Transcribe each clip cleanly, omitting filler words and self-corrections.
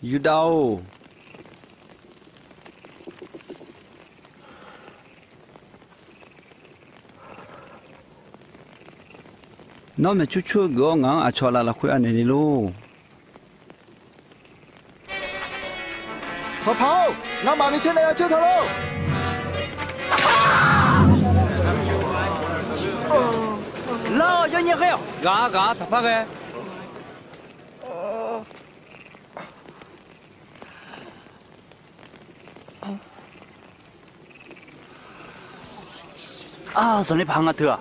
遇到。那么就个俺阿乔拉拉会安尼喽。小跑，俺马面前来要救他喽！老要你个，俺他怕个。啊，什么胖啊特？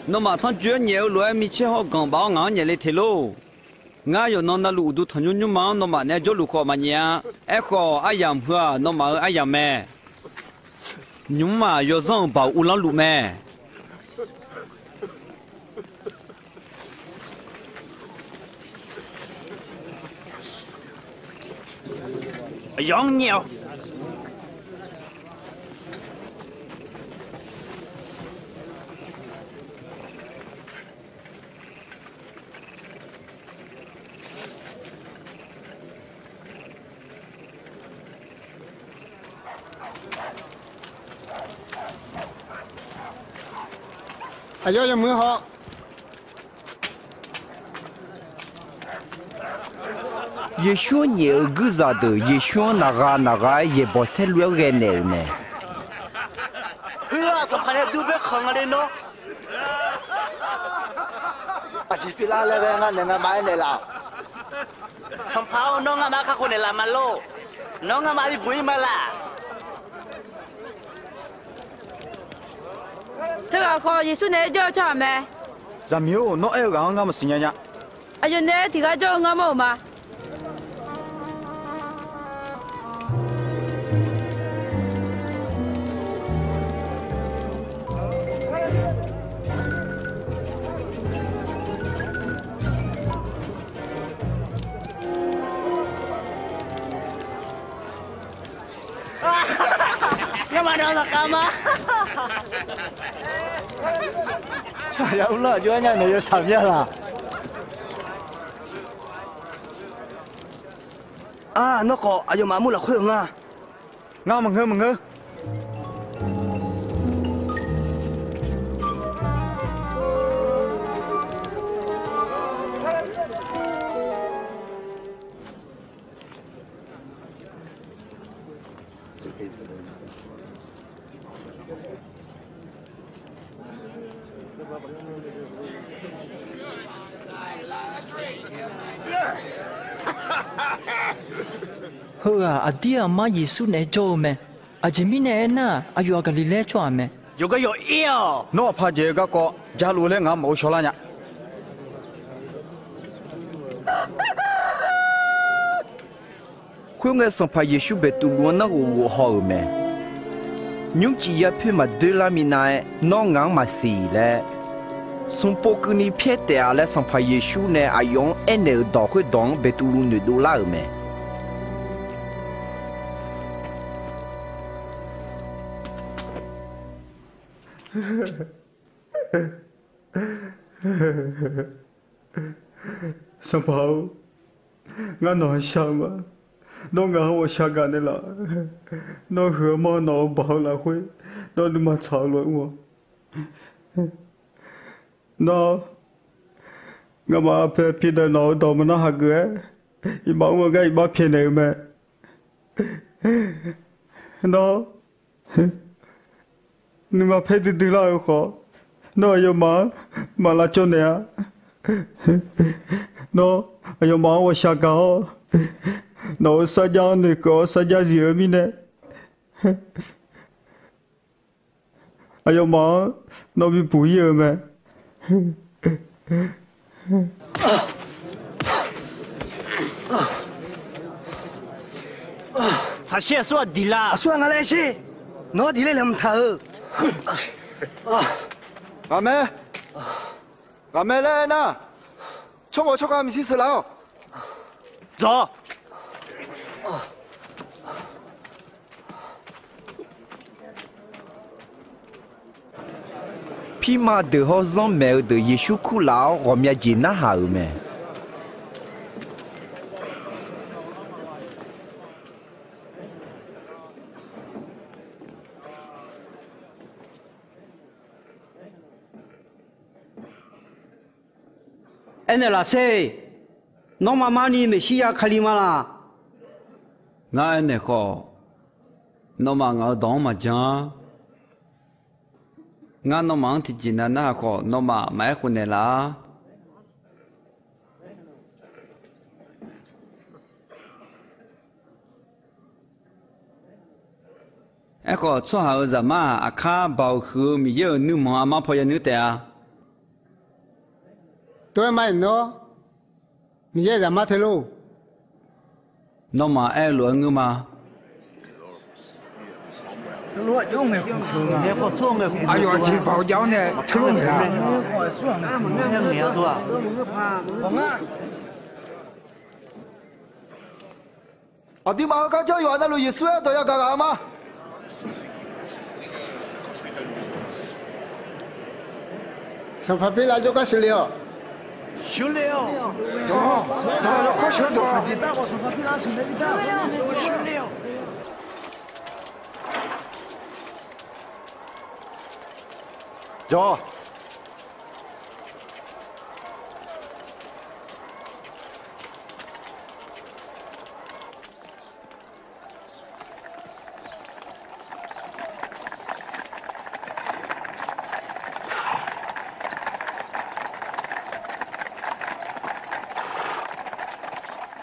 那么他觉你有来米切好刚把俺年来提喽。俺要弄那路都他就忙，那么那就路好嘛呢？哎好，哎样破，那么哎样咩？你嘛要上把乌浪路咩？养鸟。哎呀，门好。也说你个啥的，也说那个也不是乱个呢。嘿呀，上海都别看了喏。啊，这边来了个，俺那个买来了。上跑弄俺妈看过来了嘛喽，弄俺妈的不会嘛啦。这个可以说你叫啥没？咱没有，那哎个俺们是伢伢。哎呀，你这个叫俺们嘛？干嘛让他干嘛？哎呀，我就伢那有啥面了？啊，那个哎呦妈木了会啊！俺们。好啊，阿弟阿妈耶稣来做咩？阿姐咪呢那，阿有阿个里来做咩？有个有药。那怕这个个，假如嘞俺没说了呢。会我上怕耶稣被杜罗那个我好咩？你只要偏嘛对啦米奈，那俺嘛是嘞。son poco ni piete ale son pa Yeshu ne ayon ene do khu dong betulu ne do la me son pa nga no shama no nga wo shaga ne la no he mo no ba la hui no ni ma cha lo wo nó ngà mà phe đời nó tao mà nó hạt gỡ i bảo mà cái bảo phe này mà nó nhưng mà phe từ lâu khó nó giờ mà là cho nè nó giờ mà我下高nó sa gia này có sa gia gì ở bên này giờ mà nó bị bùi rồi mà他先说的啦，说俺来些哪里来那么头阿妹来呢冲我们去死了走。Pima de hozon mel de Yeshu kulao romia jina haume. 哎，那拉谁？侬妈妈你没西亚卡里吗啦？俺那个，侬嘛俺当嘛讲，俺侬忙提起那个，侬嘛买回来啦。哎个做好什么？阿卡包后没有女忙阿妈婆也女的啊？对嘛喏，你也怎么的喽？侬嘛爱乱个嘛？哎呦，去包饺呢，吃了没啦？阿弟妈刚叫有那路也说都要干干嘛？上发票来就开始了。走，快去走。走。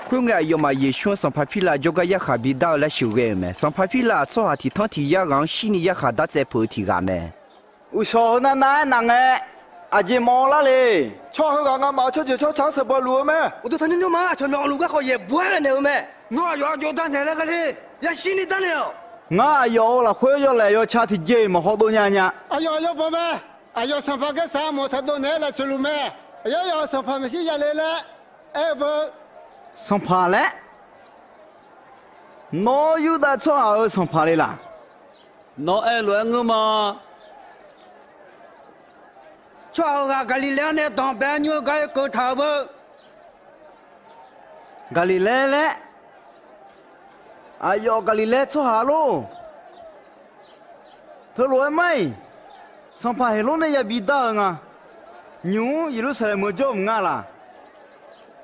会爱要嘛也选上拍皮啦，就个一下比到来修个咩？上拍皮啦，做下提汤提一行，心里一下打在破提个咩？我说那哎，阿姐毛了嘞。错好个俺妈出去错长十八路咩？我都听你妈从两路个好也不爱那咩？我要就当奶奶个嘞，也心里当了。我要了，回要来要吃提鸡嘛，好多年呢。哎呦，宝贝，哎呦，上发个啥么？他都来了，去路咩？哎呦，上发没事下来了，哎不。上爬嘞？哪有的错好上爬的啦？侬爱乱个嘛？错好个里两年当白牛个狗头不？个里来嘞？哎呦，个里来错好喽？他乱没？上爬黑龙那也比大啊！牛一路上来没叫唔啊啦？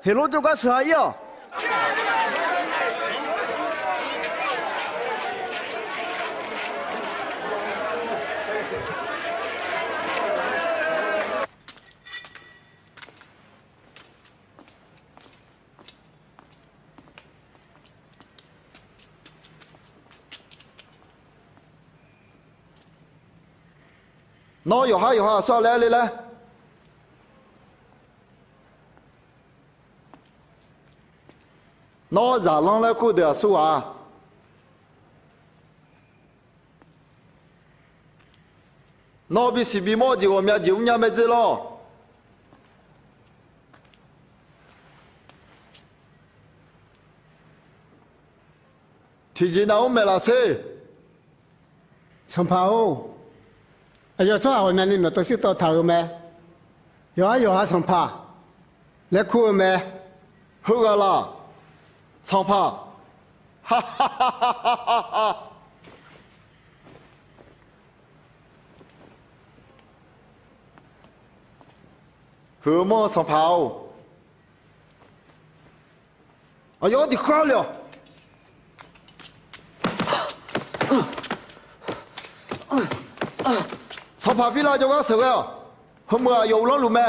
黑龙就个啥样？喏，有哈，说来。喏，咋浪来过的说啊？喏，比西比莫就我们就伢没子咯。提前那我没拉车。上发哦。哎呦，做我们里面都是到头咩？有啊，上发，来哭咩？好个啦。长帕，哈哈哈哈哈哈！何么长帕哦？哎呦，你快了！长帕比那就个手个，何么有了路没？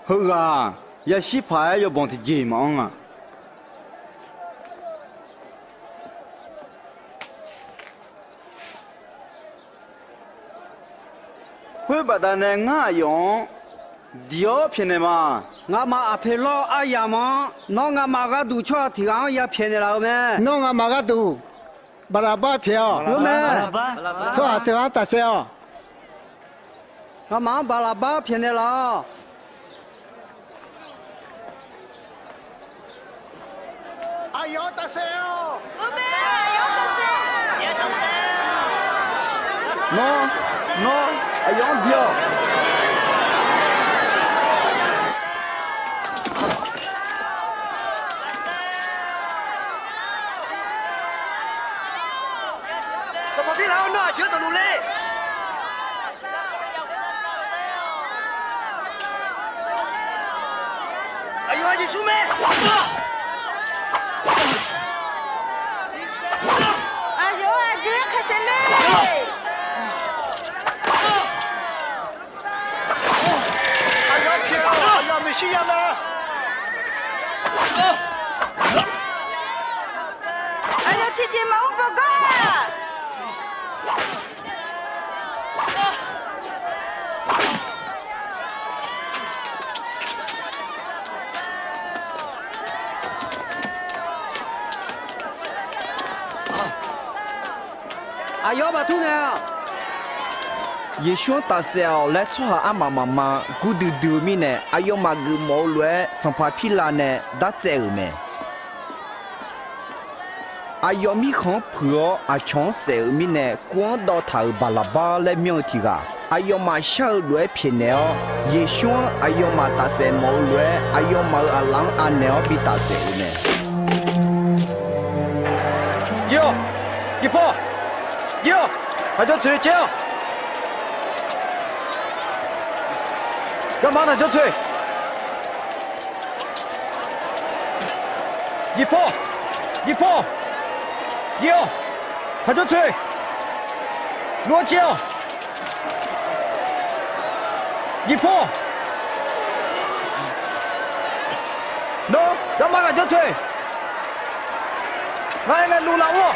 好啊，也洗牌要帮他解忙啊。会把它呢俺用第二片的嘛，我妈阿陪老阿爷嘛，那我妈个都吃提纲也骗的了没？那我马个都，巴拉巴票，有没？错，这个大小，我妈巴拉巴骗的了。哎呦，大小，喏，哎呦掉。什么别老那就到路嘞？哎呦，你叔妹！哎呦，这个可是嘞！哎呦票，哎呦没戏呀么？哎呦，姐姐们不干。哎呦，把土呢？也想大小来撮下阿妈，古嘟嘟咪呢，哎呦嘛个毛乱，上怕皮烂呢，打在后面。哎呦咪看破啊抢手咪呢，光到头巴拉巴来苗题个，哎呦嘛小乱偏呢，也想哎呦嘛大小毛乱，哎呦嘛阿郎阿鸟比大小呢。哟，一波，哟，还叫吹叫，干嘛呢？叫吹，一波，哟，还叫吹，落脚，一波，喏，干嘛呢？叫吹。来，鲁老沃，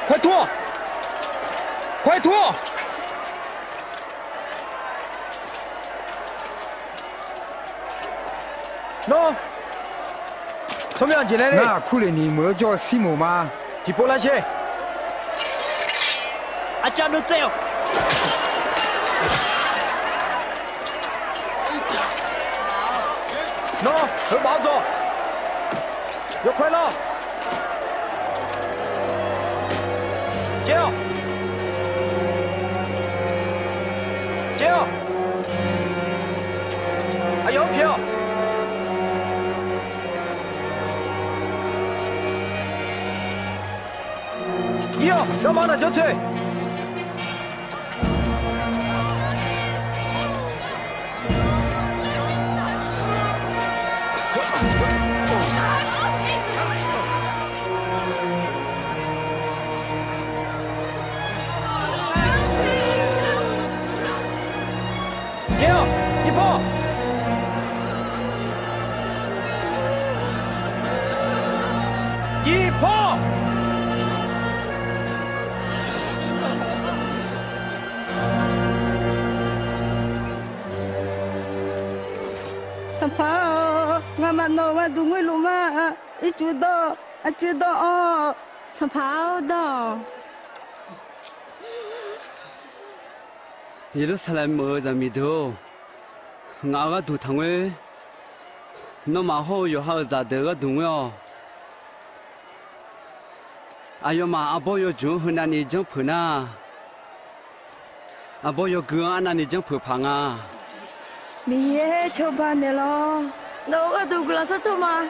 快拖！喏，怎么样进来的？那苦了你没叫西姆吗？几波那些？阿家都这样。喏，和包着。有快乐，接，还有票，哟，干嘛呢？就吹。Sampai, ngamak no ngadungui luma, itu dah, aja dah, sampai dah. Yerusalem mơ ra mi đâu, ngã cái tụ thằng ấy, nó mà hô yo ha ra được cái đúng không? Ayo mà abo yo chung hơn anh chung phun à, abo yo gương anh chung phun phang à. Mie coba nih lo, đâu có đủ gelas cuma.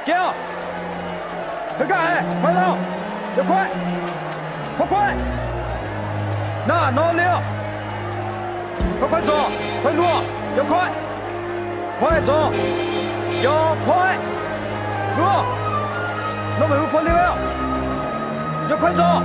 Kêu,快看，快到，要快，快，那闹了，快走，快落，要快，快走，要快，落，那没有破了，要快走。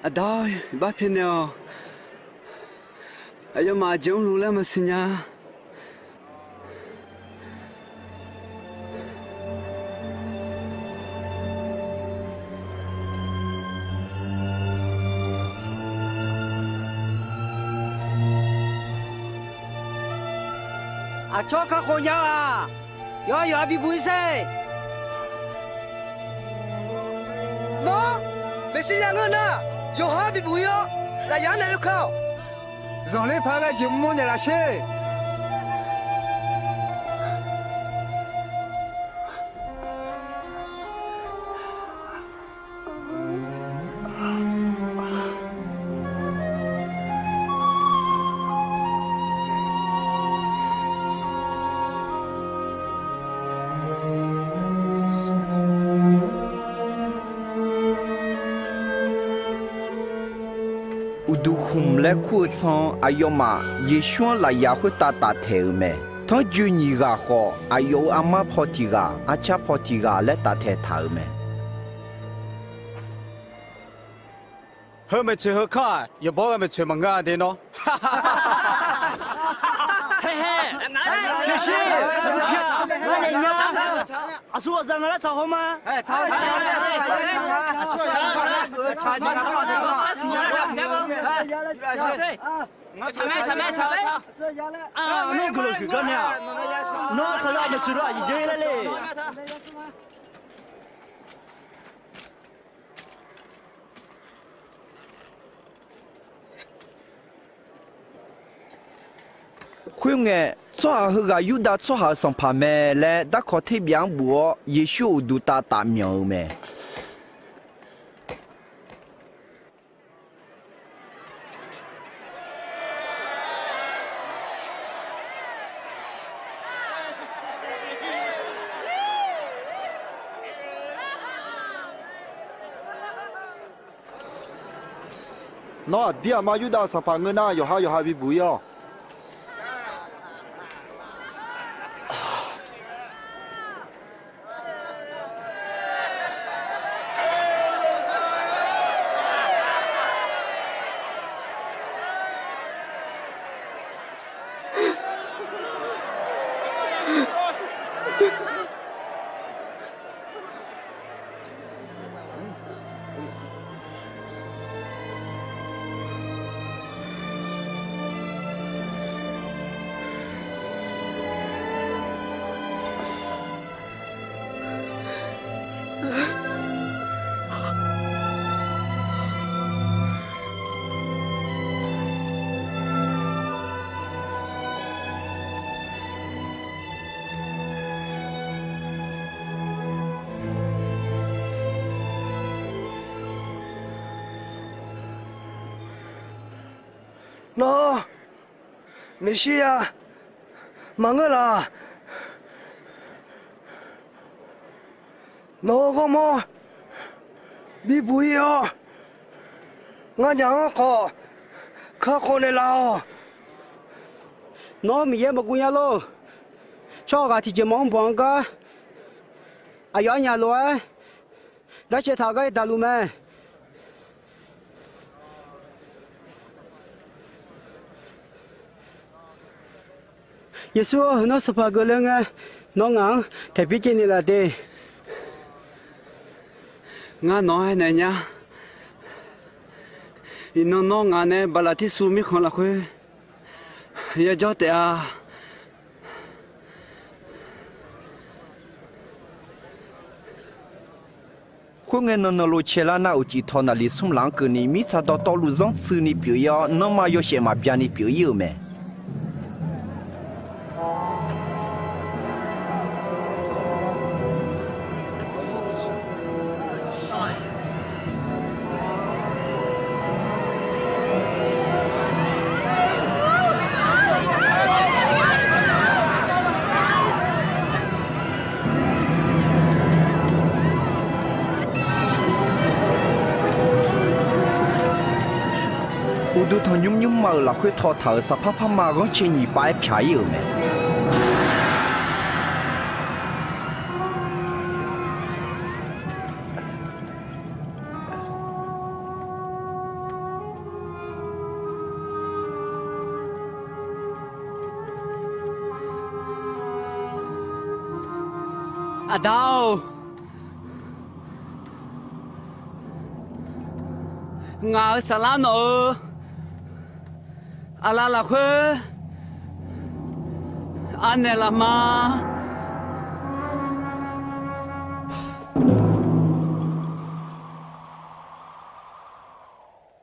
à đói bác phiền nào à mà giống luôn là mà xin nha à cho các cô nhau à yo bị bùi xe nó để xin nhà ngân à yo bị bùi yo là giá này không Dòng lấy phá cái chuyện môn này là xe. Udu hum le khu chong ayoma yeshua la ya hu ta ta the me tho ju ni ga ho ayo ama photiga acha photiga le ta the tha me hơ mày chơi hơ khá giờ bỏ mày chơi mà ngã đi nó嘿嘿，老师，我来呀！啊，说咱们来炒好吗？哎，炒，啊，那个去干呀？那炒啥没吃了，已经来嘞。khuyên nghe cho hư ga yuda cho ha sang pa me le đã có thể biang bùa Giêsu du ta ta miao me nó dia ma yuda sang pa ngân à yo ha bị bùi yo nó Messia mà ngơ là nó có mò bị bùi yo ngã nhang có khá con này lao nó mi ye mà cũng nhà lo cho cả thì chỉ mong bằng cả ai ở nhà lo á đã chơi thằng cái ta luôn mẹ Yesu nó sắp gặp lên nghe nó ngang thì biết cái này là gì ngã nói này nhá nó ngã này bà là thi su mi không là khuê giờ cho tệ à khuyên nghe nó lo chơi là nào chỉ thọ là lý sum lăng cái này mi sa đó tao lu zong sư ni biểu yo nó mà yo xem mà bia ni biểu yo mẹดูทอนยุ่มมาละคุยทอเถอสภาพมาก็เชนีไปผีอยู่ไหม阿道，我萨拉诺，阿拉拉会，阿内拉妈。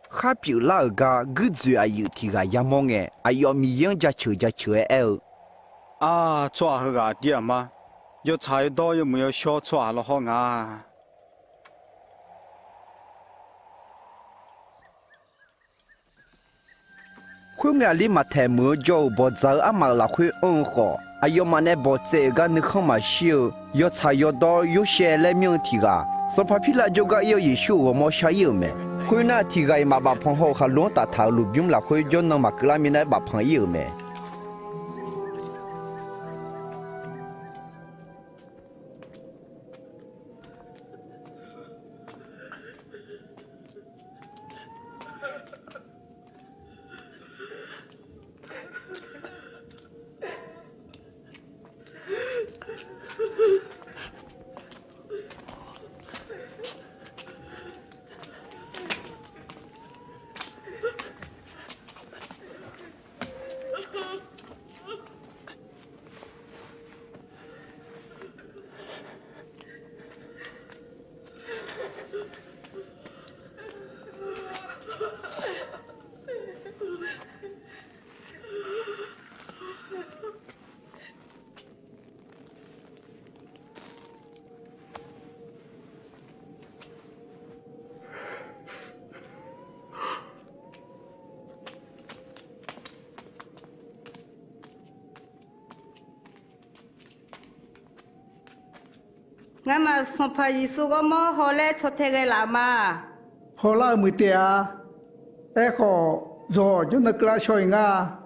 哈比拉个个最爱有提个样么个，哎哟咪样家求哎哦。啊，抓好个点嘛，要菜刀有没有小抓了好啊？会伢里嘛太么叫不走阿嘛拉会好，哎哟嘛那不这个你看嘛少，要菜要刀有些来命提个，上怕皮拉就个要一宿我冇下有没？会那提个嘛把朋友哈龙大头路边拉会就能嘛格拉米那把朋友没？俺们上班一说个么好嘞，出太个啦嘛。好啦，没得啊，哎好，做就那个啦，小人啊。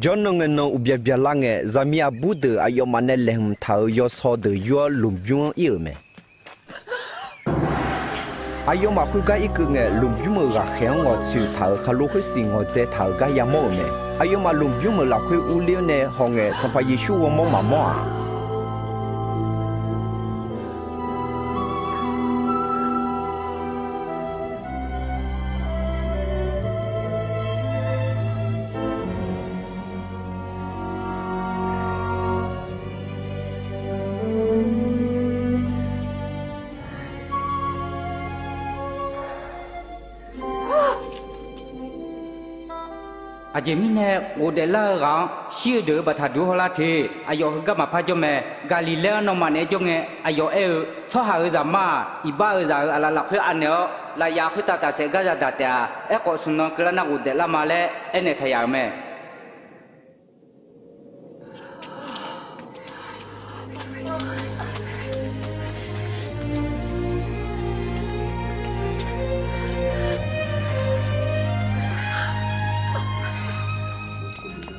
Jonong no ubia bialange zamia bude ayo mane lehm thau yo so de yo lumbyung il me ayo ma khu ga ik nge lumbyung ga khyang ngo chu thau khalu khu sing ngo je thau ga ya mo me ayo ma lumbyung la khu u liu ne honge sampa yeshu wo mo ma mo aje mine odela ga shi de ba tha du hola the ayo ga ma pha jo me galileo no ma ne jo nge ayo e so ha za ma iba za ala la khwe an yo la ya khwe ta se ga za da ta e ko sun no kla na odela ma le ene tha ya me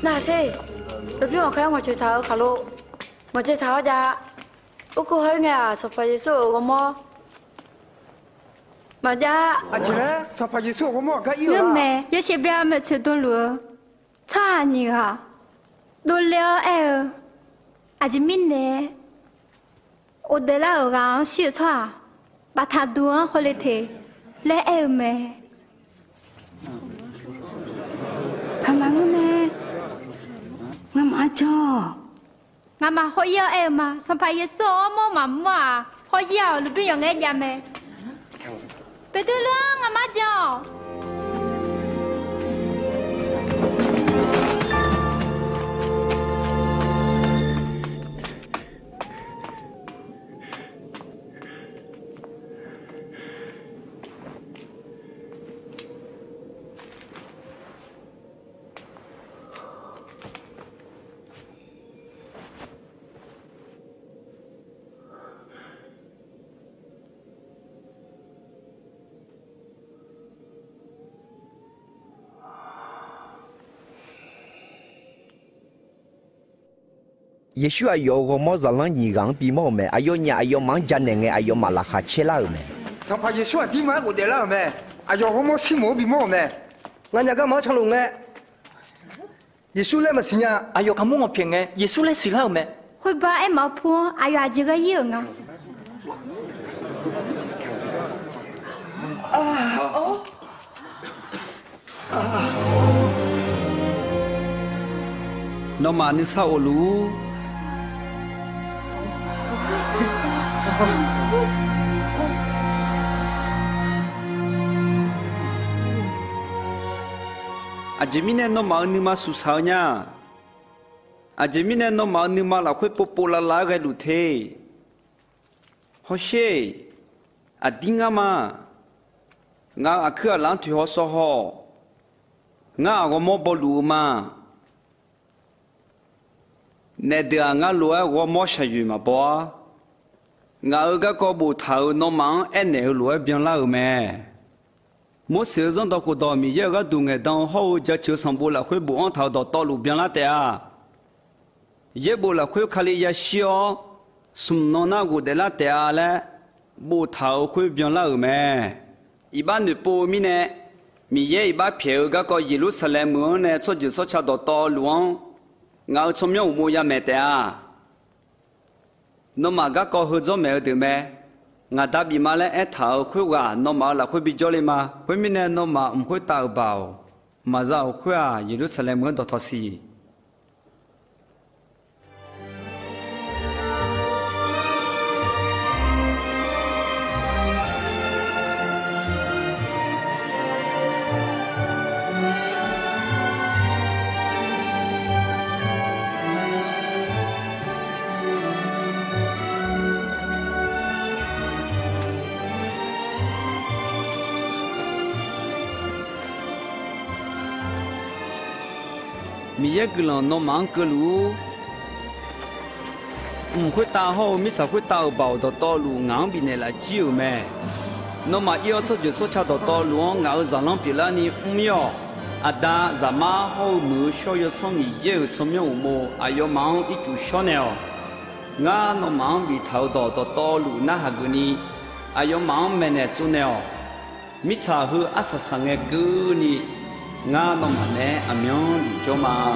那谁？路边我看我去头卡路，我去头家，我过去呀，上班一说个么？嘛家。阿姐嘞，上班一说我么个有我啊？们有些别没吃顿路，差你哈，都了哎，阿姐明呢？我得了个小差，把他多回来提，来哎没？怕忙个没？我嘛做。我嘛好要哎嘛，上班一说么嘛嘛，好要路边有眼眼没？别对了，我嘛做。耶稣啊，有我么子人一样比么没？哎呦你哎呦忙家那个哎呦嘛拉哈切了没？上怕耶稣啊，地买我得了没？哎呦，我么心毛比么没？俺家干嘛长龙哎？耶稣来么事呀？哎呦，kamu ngopeng eh, Yesus le sila me. 会把爱毛婆哎呀这个用啊。Noma ni sa olu. Ajimine noma ni ma susanya. Ajimine noma ni ma la khwe popola la ga lu the. Hoshe. Adinga ma. Nga akha lan thu ho so ho. Nga go mo bolu ma. Nè đưa ngã lúa của mỏ sài dùm mà bỏ, ngã ở cái có bộ thầu nó mang anh nèo lúa biến lao mẹ, mỗi sử dụng đó của đó mình giờ cái đồ nghề đào hậu giờ chưa xong bộ là khối bộ ăn thầu đó to lúa biến lao thế à, giờ bộ là khối khali giờ xíu, sum nó na của để lao thế à lẽ, bộ thầu khối biến lao mẹ, iban được bộ mi nè, mi giờ iban phiêu cái có Jerusalem mưa nè, cho chỉ cho cha đó to luôn. Ngao chôm nhau mua ya mẹ té à, nó mà các con hơi cho mẹ được mẹ, ngài đã bị mà lại thảo khuyết quả, nó mà là khuyết bị cho lên mà, khuyết mình này nó mà khuyết tạo bảo, mà ra khuyết à, Jerusalem muốn đọc thọ gì. Mi ye gulon no mang gulu, khuyết tạo hậu mi sa khuyết tạo bảo đó to lu ngang bị này là chiều mẹ, nó mà yêu cho chuyện số cha đó to lu ngao giả lăng bị là ni yo, ada zama hậu mưa show yo song mi ye chôm nhau mo ayo mang ít chú Chanel, ngà nó mang bị tháo đó to lu na haguni, ayo mang mẹ này chú neo, mi cha hư asa sang nghe cứ ni. Nga nó mà nè amion cho mà